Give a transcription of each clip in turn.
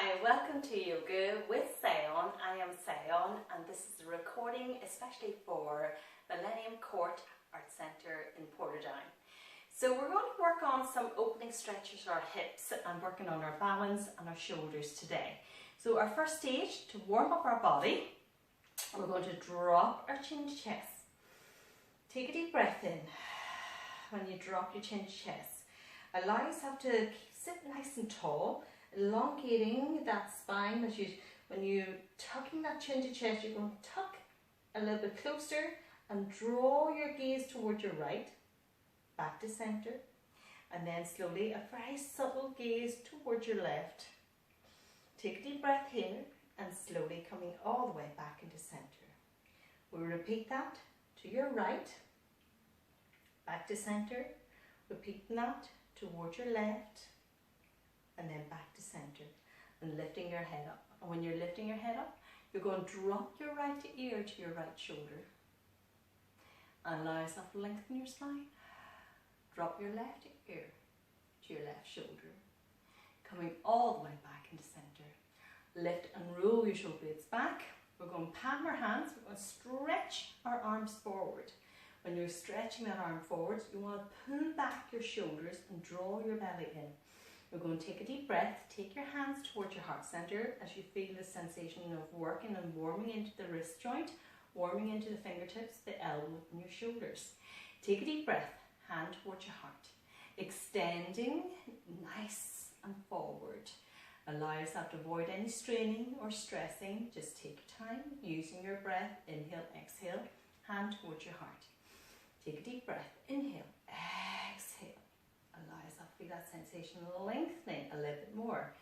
Hi, welcome to Yoga with Sayon. I am Sayon and this is a recording especially for Millennium Court Art Centre in Portadown. So we're going to work on some opening stretches for our hips and working on our balance and our shoulders today. So our first stage, to warm up our body, we're going to drop our chin to chest. Take a deep breath in when you drop your chin to chest. Allow yourself to sit nice and tall, elongating that spine. When you're tucking that chin to chest, you're going to tuck a little bit closer and draw your gaze towards your right, back to center, and then slowly a very subtle gaze towards your left. Take a deep breath here and slowly coming all the way back into center. We'll repeat that to your right, back to center, repeating that towards your left, and then back to center, and lifting your head up. And when you're lifting your head up, you're going to drop your right ear to your right shoulder. And allow yourself to lengthen your spine. Drop your left ear to your left shoulder. Coming all the way back into center. Lift and roll your shoulder blades back. We're going to palm our hands. We're going to stretch our arms forward. When you're stretching that arm forward, you want to pull back your shoulders and draw your belly in. We're going to take a deep breath, take your hands towards your heart center as you feel the sensation of working and warming into the wrist joint, warming into the fingertips, the elbow and your shoulders. Take a deep breath, hand towards your heart, extending nice and forward. Allow yourself to avoid any straining or stressing. Just take your time, using your breath. Inhale, exhale, hand towards your heart. Take a deep breath, inhale, exhale. Allow yourself to feel that sensation of lengthening a little bit more.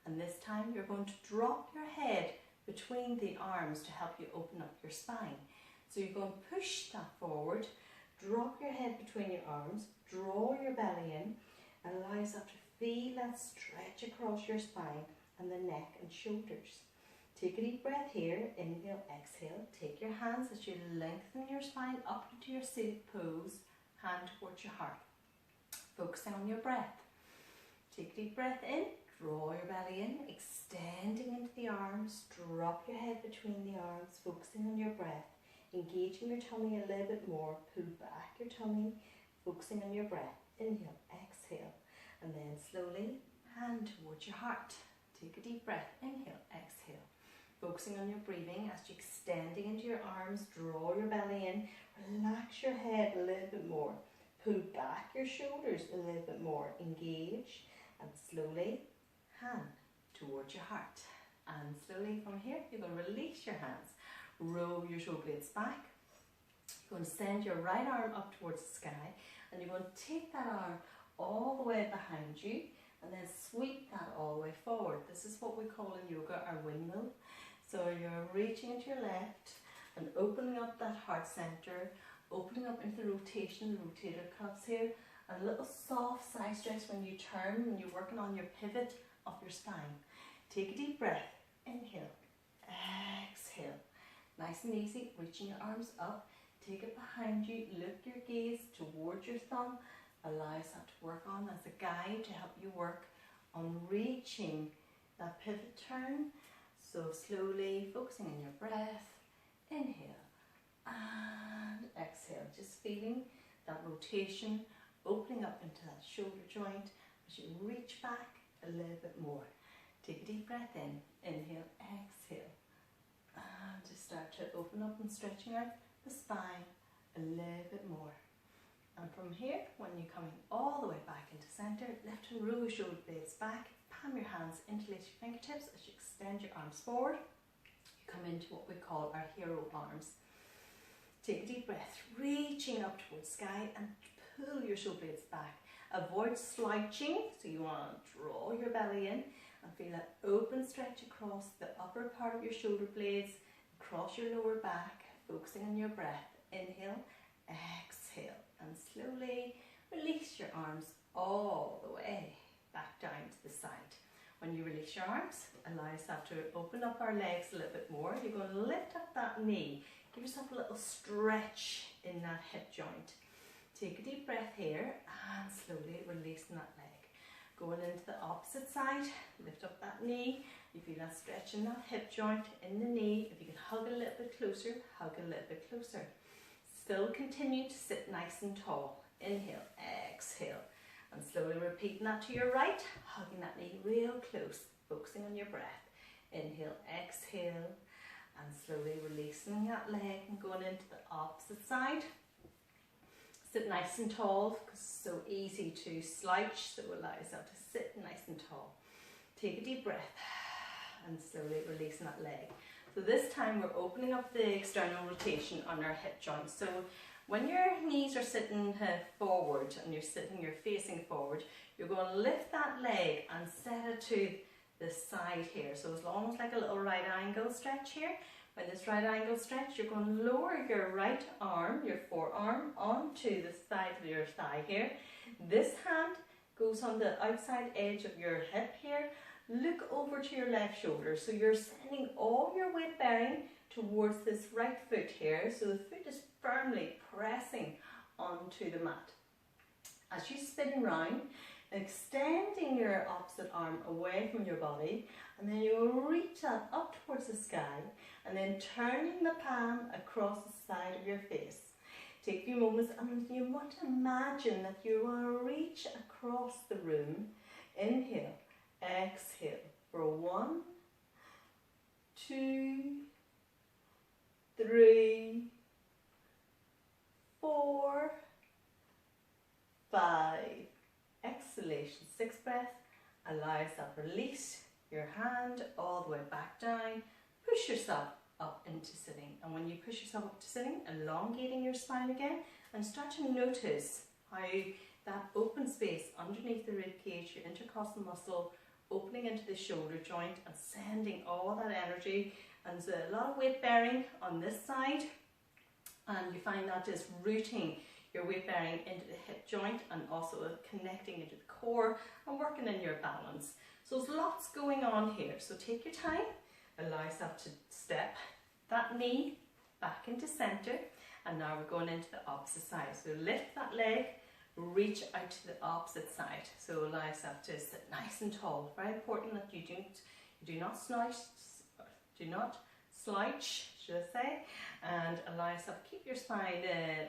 And this time you're going to drop your head between the arms to help you open up your spine. So you're going to push that forward, drop your head between your arms, draw your belly in, and allow yourself to feel that stretch across your spine and the neck and shoulders. Take a deep breath here, inhale, exhale. Take your hands as you lengthen your spine up into your seated pose, hand towards your heart. Focusing on your breath. Take a deep breath in, draw your belly in, extending into the arms, drop your head between the arms, focusing on your breath, engaging your tummy a little bit more, pull back your tummy, focusing on your breath. Inhale, exhale, and then slowly hand towards your heart. Take a deep breath, inhale, exhale. Focusing on your breathing as you're extending into your arms, draw your belly in, relax your head a little bit more. Pull back your shoulders a little bit more, engage, and slowly hand towards your heart. And slowly from here, you're going to release your hands. Roll your shoulder blades back. You're going to send your right arm up towards the sky, and you're going to take that arm all the way behind you, and then sweep that all the way forward. This is what we call in yoga our windmill. So you're reaching to your left and opening up that heart center, opening up into the rotation, the rotator cuffs here, and a little soft side stretch when you turn, when you're working on your pivot of your spine. Take a deep breath, inhale, exhale. Nice and easy, reaching your arms up, take it behind you, lift your gaze towards your thumb, allow yourself to work on as a guide to help you work on reaching that pivot turn. So slowly focusing on your breath, inhale and exhale, just feeling that rotation, opening up into that shoulder joint as you reach back a little bit more. Take a deep breath in, inhale, exhale, and just start to open up and stretching out the spine a little bit more. And from here, when you're coming all the way back into center, lift and roll your shoulder blades back, palm your hands, interlace your fingertips as you extend your arms forward. You come into what we call our hero arms. Take a deep breath, reaching up towards the sky, and pull your shoulder blades back. Avoid slouching, so you want to draw your belly in and feel that open stretch across the upper part of your shoulder blades, across your lower back, focusing on your breath. Inhale, exhale, and slowly release your arms all the way back down to the side. When you release your arms, allow yourself to open up our legs a little bit more. You're going to lift up that knee. Give yourself a little stretch in that hip joint. Take a deep breath here and slowly releasing that leg. Going into the opposite side, lift up that knee. You feel that stretch in that hip joint, in the knee. If you can hug a little bit closer, hug a little bit closer. Still continue to sit nice and tall. Inhale, exhale. And slowly repeating that to your right, hugging that knee real close, focusing on your breath. Inhale, exhale, and slowly releasing that leg and going into the opposite side. Sit nice and tall because it's so easy to slouch, so allow yourself to sit nice and tall. Take a deep breath and slowly releasing that leg. So this time we're opening up the external rotation on our hip joint. So when your knees are sitting forward and you're facing forward, you're going to lift that leg and set it to the side here. So it's almost like a little right angle stretch here. When this right angle stretch, you're going to lower your right arm, your forearm, onto the side of your thigh here. This hand goes on the outside edge of your hip here. Look over to your left shoulder. So you're sending all your weight bearing towards this right foot here. So the foot is firmly pressing onto the mat. As you spin round, extending your opposite arm away from your body, and then you'll reach up towards the sky, and then turning the palm across the side of your face. Take a few moments and you want to imagine that you want to reach across the room. Inhale, exhale for 1, 2, 3, 4, 5. Exhalation, 6 breath. Allow yourself to release your hand all the way back down. Push yourself up into sitting. And when you push yourself up to sitting, elongating your spine again, and start to notice how that open space underneath the rib cage, your intercostal muscle, opening into the shoulder joint and sending all that energy. And so a lot of weight bearing on this side, and you find that just rooting your weight bearing into the hip joint and also connecting into the core and working in your balance. So there's lots going on here. So take your time, allow yourself to step that knee back into center, and now we're going into the opposite side. So lift that leg, reach out to the opposite side. So allow yourself to sit nice and tall. Very important that you do not slouch, should I say, and allow yourself to keep your spine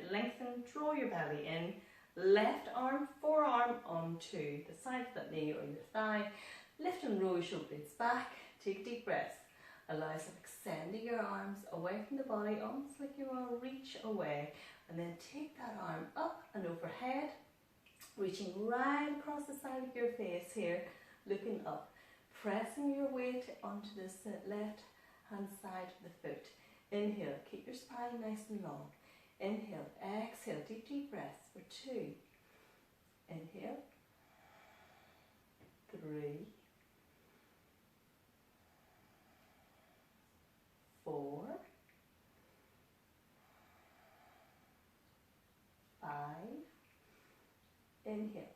lengthened, draw your belly in, left arm, forearm onto the side of that knee or your thigh, lift and roll your shoulder blades back, take a deep breath, allow yourself extending your arms away from the body, almost like you want to reach away, and then take that arm up and overhead, reaching right across the side of your face here, looking up, pressing your weight onto this left hand side of the foot. Inhale, keep your spine nice and long. Inhale, exhale, deep breaths for 2. Inhale, 3, 4, 5. Inhale,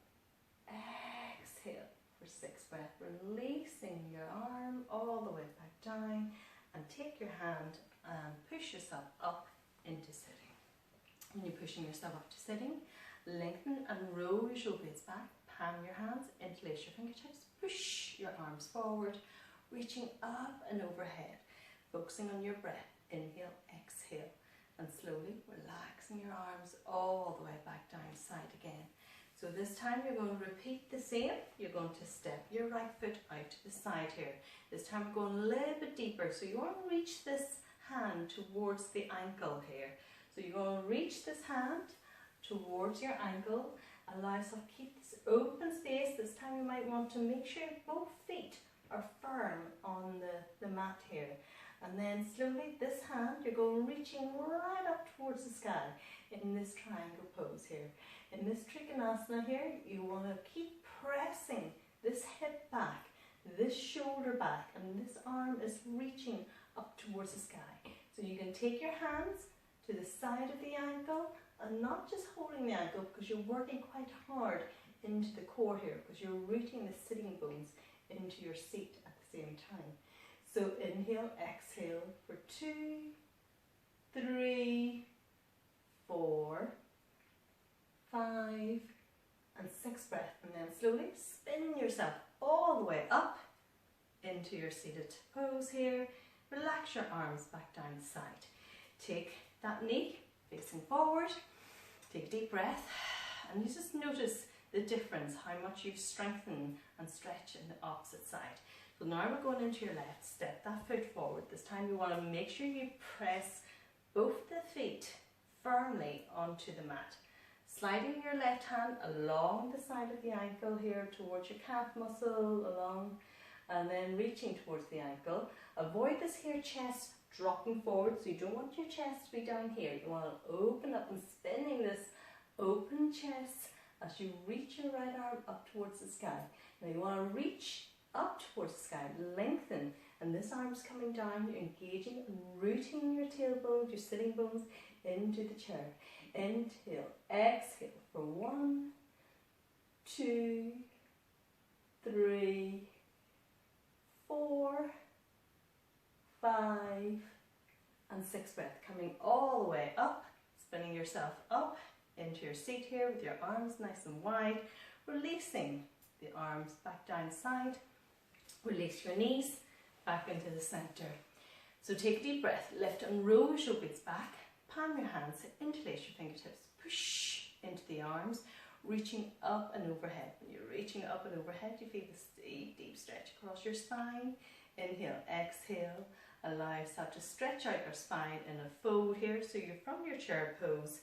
exhale for 6 breaths, releasing your arm all the way back down, and take your hand and push yourself up into sitting. When you're pushing yourself up to sitting, lengthen and roll your shoulder blades back, palm your hands, interlace your fingertips, push your arms forward, reaching up and overhead, focusing on your breath. Inhale, exhale, and slowly relaxing your arms all the way back down side again. So this time you're going to repeat the same. You're going to step your right foot out to the side here. This time we're going a little bit deeper. So you want to reach this hand towards the ankle here. So you're going to reach this hand towards your ankle. Allow yourself to keep this open space. This time you might want to make sure both feet are firm on the mat here. And then slowly this hand, you're going reaching right up towards the sky in this triangle pose here. In this Trikonasana here, you want to keep pressing this hip back, this shoulder back, and this arm is reaching up towards the sky. So you can take your hands to the side of the ankle and not just holding the ankle, because you're working quite hard into the core here, because you're rooting the sitting bones into your seat at the same time. So inhale, exhale for 2, 3, 4, 5, and 6 breaths. And then slowly spin yourself all the way up into into your seated pose here. Relax your arms back down the side. Take that knee facing forward. Take a deep breath and you just notice the difference, how much you've strengthened and stretched in the opposite side. So now we're going into your left. Step that foot forward. This time you want to make sure you press both the feet firmly onto the mat. Sliding your left hand along the side of the ankle here towards your calf muscle, along, and then reaching towards the ankle. Avoid this here chest dropping forward, so you don't want your chest to be down here. You want to open up and spinning this open chest as you reach your right arm up towards the sky. Now you want to reach up towards the sky, lengthen, and this arm's coming down. You're engaging and rooting your tailbones, your sitting bones into the chair. Inhale, exhale for 1, 2, 3, 4, 5, and 6 breath. Coming all the way up, spinning yourself up into your seat here with your arms nice and wide, releasing the arms back down the side, release your knees back into the center. So take a deep breath, lift and roll your shoulders back, palm your hands, interlace your fingertips, push into the arms, reaching up and overhead. When you're reaching up and overhead, you feel this deep stretch across your spine. Inhale, exhale, allow yourself to stretch out your spine in a fold here. So you're from your chair pose,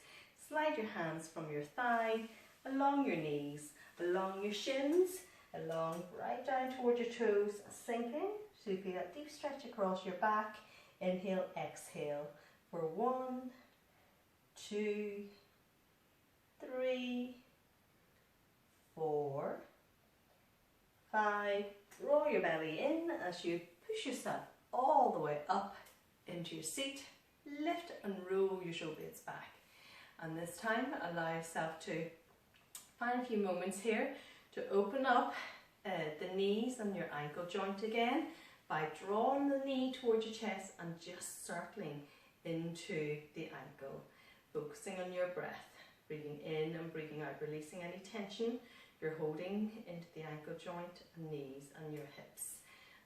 slide your hands from your thigh, along your knees, along your shins, along right down towards your toes, sinking. So you feel that deep stretch across your back. Inhale, exhale for 1, 2, 3, 4, 5. Roll your belly in as you push yourself all the way up into your seat. Lift and roll your shoulder blades back. And this time, allow yourself to find a few moments here to open up the knees and your ankle joint again by drawing the knee towards your chest and just circling into the ankle. Focusing on your breath, breathing in and breathing out, releasing any tension you're holding into the ankle joint and knees and your hips,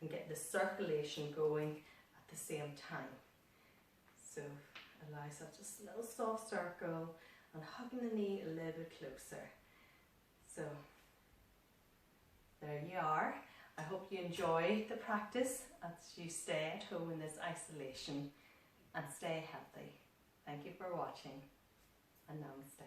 and get the circulation going at the same time. So allow yourself just a little soft circle and hugging the knee a little bit closer. So there you are. I hope you enjoy the practice as you stay at home in this isolation, and stay healthy. Thank you for watching, and namaste.